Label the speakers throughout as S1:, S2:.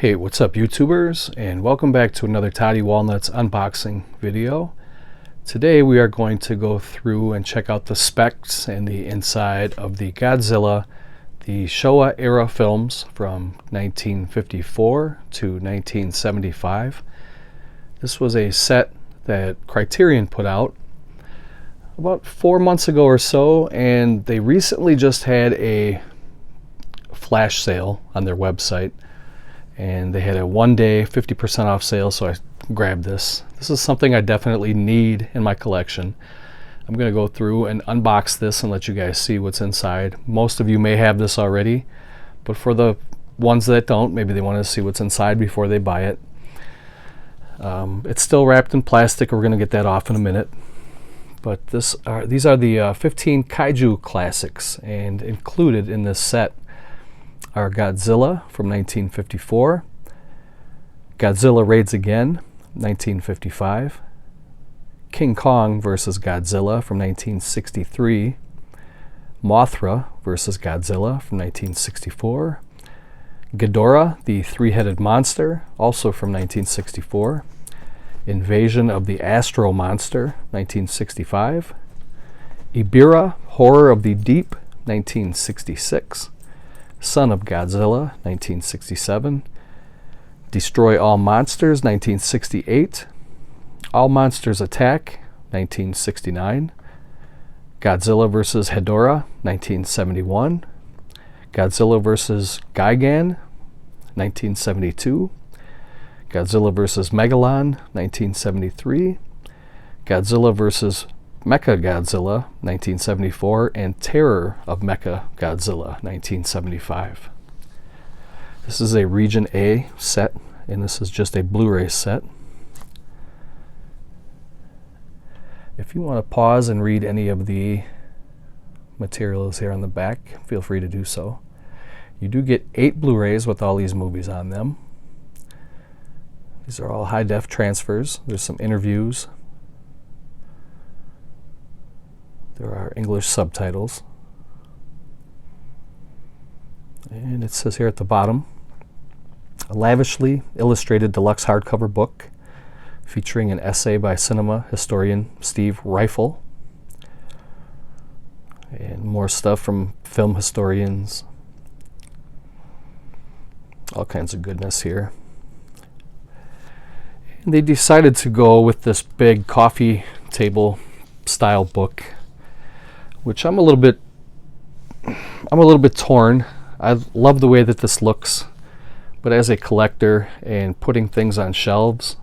S1: Hey, what's up YouTubers, and welcome back to another Toddy Walnuts unboxing video. Today we are going to go through and check out the specs and the inside of the Godzilla, the Showa era films from 1954 to 1975. This was a set that Criterion put out about 4 months ago or so, and they recently just had a flash sale on their website. And they had a one-day 50% off sale, so I grabbed this. This is something I definitely need in my collection. I'm going to go through and unbox this and let you guys see what's inside. Most of you may have this already, but for the ones that don't, maybe they want to see what's inside before they buy it. It's still wrapped in plastic. We're going to get that off in a minute. But these are the 15 Kaiju classics, and included in this set are Godzilla from 1954, Godzilla Raids Again, 1955, King Kong vs. Godzilla from 1963, Mothra vs. Godzilla from 1964, Ghidorah, the three-headed monster, also from 1964, Invasion of the Astro Monster, 1965, Ibira, Horror of the Deep, 1966, Son of Godzilla, 1967, Destroy All Monsters, 1968, All Monsters Attack, 1969, Godzilla vs. Hedorah, 1971, Godzilla vs. Gigan, 1972, Godzilla vs. Megalon, 1973, Godzilla vs. Mechagodzilla, 1974, and Terror of Mechagodzilla, 1975. This is a Region A set, and this is just a Blu-ray set. If you want to pause and read any of the materials here on the back, feel free to do so. You do get 8 Blu-rays with all these movies on them. These are all high-def transfers. There's some interviews. There are English subtitles. And it says here at the bottom, a lavishly illustrated deluxe hardcover book featuring an essay by cinema historian Steve Rifle. And more stuff from film historians. All kinds of goodness here. And they decided to go with this big coffee table style book, which I'm a little bit torn. I love the way that this looks, but as a collector and putting things on shelves,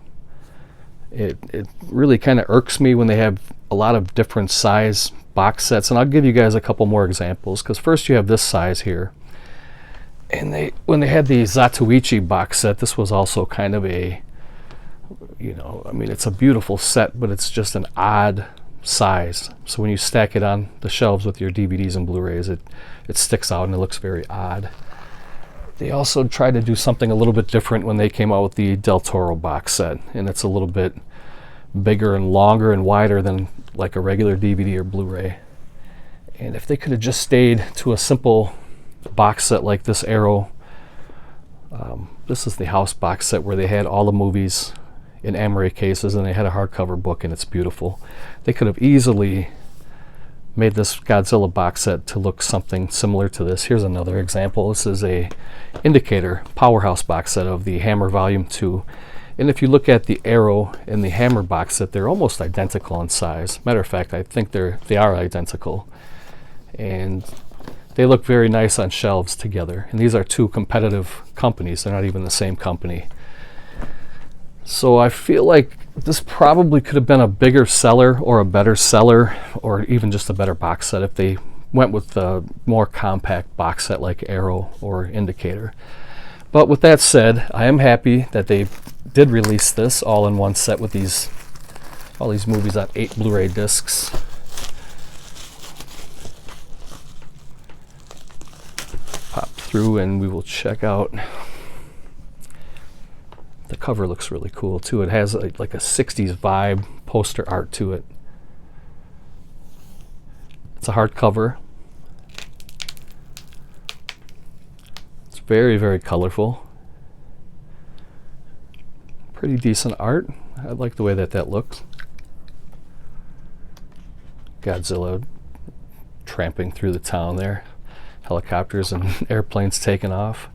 S1: it really kind of irks me when they have a lot of different size box sets. And I'll give you guys a couple more examples, because first you have this size here, and when they had the Zatoichi box set, this was also kind of a, I mean, it's a beautiful set, but it's just an odd size. So when you stack it on the shelves with your DVDs and Blu-rays, it sticks out and it looks very odd. They also tried to do something a little bit different when they came out with the Del Toro box set, and it's a little bit bigger and longer and wider than like a regular DVD or Blu-ray. And if they could have just stayed to a simple box set like this Arrow, this is the house box set where they had all the movies in Amaray cases, and they had a hardcover book, and it's beautiful. They could have easily made this Godzilla box set to look something similar to this. Here's another example. This is a Indicator Powerhouse box set of the Hammer Volume 2. And if you look at the Arrow and the Hammer box set, they're almost identical in size. Matter of fact, I think they are identical. And they look very nice on shelves together. And these are two competitive companies. They're not even the same company. So I feel like this probably could have been a bigger seller or a better seller, or even just a better box set if they went with a more compact box set like Arrow or Indicator. But with that said, I am happy that they did release this all in one set with all these movies on 8 Blu-ray discs. Pop through and we will check out. The cover looks really cool too. It has like a 60s vibe poster art to it. It's a hardcover. It's very, very colorful. Pretty decent art. I like the way that looks. Godzilla tramping through the town there. Helicopters and airplanes taking off.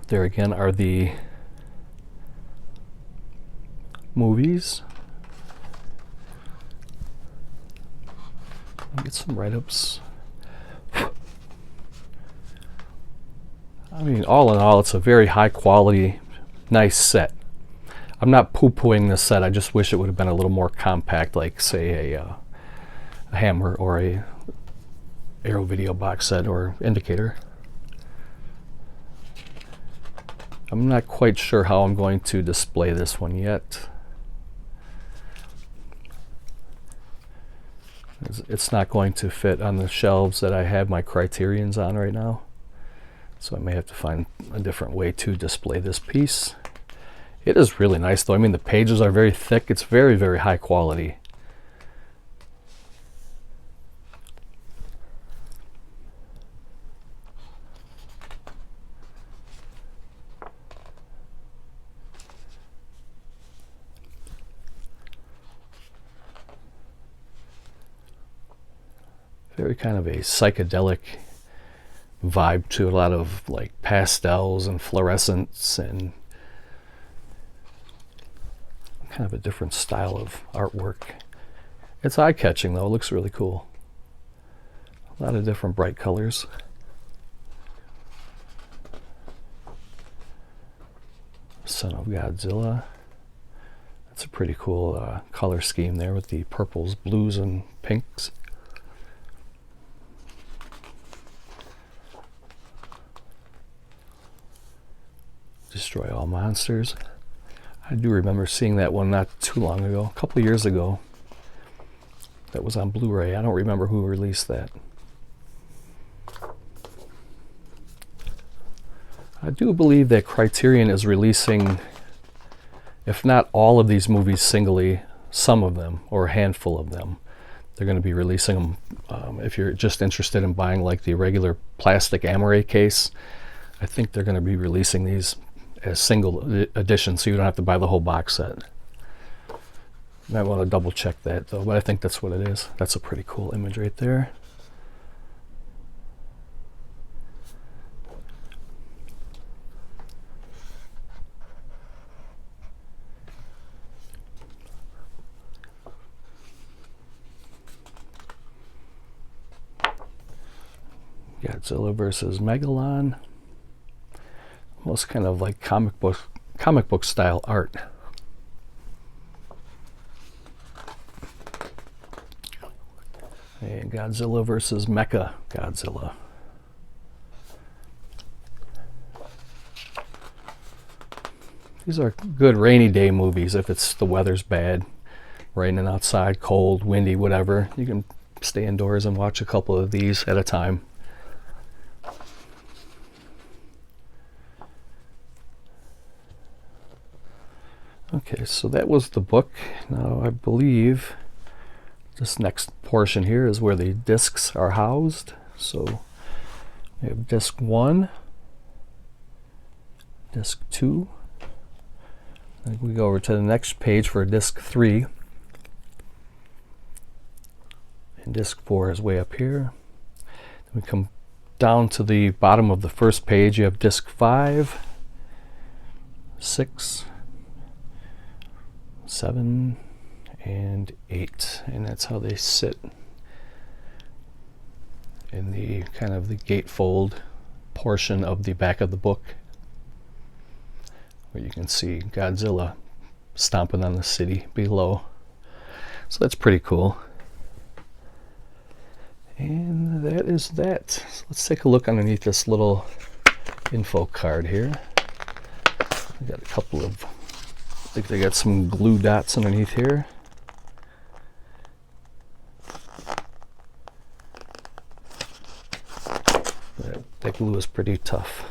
S1: There again are the movies. Get some write-ups. I mean, all in all, it's a very high quality, nice set. I'm not poo-pooing this set. I just wish it would have been a little more compact, like say a Hammer or a Arrow Video box set or Indicator. I'm not quite sure how I'm going to display this one yet. It's not going to fit on the shelves that I have my Criterions on right now. So I may have to find a different way to display this piece. It is really nice though. I mean, the pages are very thick. It's very, very high quality. Very kind of a psychedelic vibe to a lot of like pastels and fluorescence and kind of a different style of artwork. It's eye-catching though. It looks really cool. A lot of different bright colors. Son of Godzilla. That's a pretty cool color scheme there with the purples, blues, and pinks. Destroy All Monsters. I do remember seeing that one not too long ago, a couple of years ago. That was on Blu-ray. I don't remember who released that. I do believe that Criterion is releasing, if not all of these movies singly, some of them, or a handful of them. They're going to be releasing them. If you're just interested in buying like the regular plastic Amaray case, I think they're going to be releasing these as single editions, so you don't have to buy the whole box set. You might want to double check that though, but I think that's what it is. That's a pretty cool image right there. Godzilla versus Megalon. Almost kind of like comic book style art. And Godzilla versus Mecha Godzilla. These are good rainy day movies if it's the weather's bad, raining outside, cold, windy, whatever. You can stay indoors and watch a couple of these at a time. Okay, so that was the book. Now I believe this next portion here is where the discs are housed. So we have disc 1, disc 2. Then we go over to the next page for disc 3. And disc 4 is way up here. Then we come down to the bottom of the first page. You have disc 5, 6, 7, and 8, and that's how they sit in the kind of the gatefold portion of the back of the book, where you can see Godzilla stomping on the city below. So that's pretty cool. And that is that. So let's take a look underneath this little info card here. We got a couple of, I think they got some glue dots underneath here. That glue is pretty tough.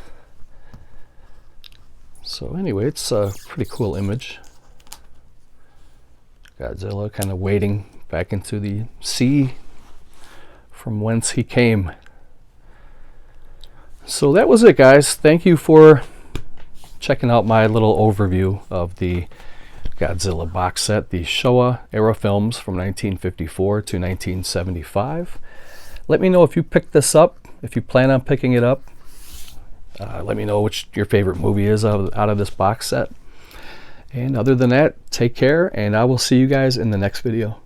S1: So anyway, it's a pretty cool image. Godzilla kind of wading back into the sea from whence he came. So that was it, guys. Thank you for checking out my little overview of the Godzilla box set, the Showa era films from 1954 to 1975. Let me know if you picked this up, if you plan on picking it up. Let me know which your favorite movie is out of this box set. And other than that, take care, and I will see you guys in the next video.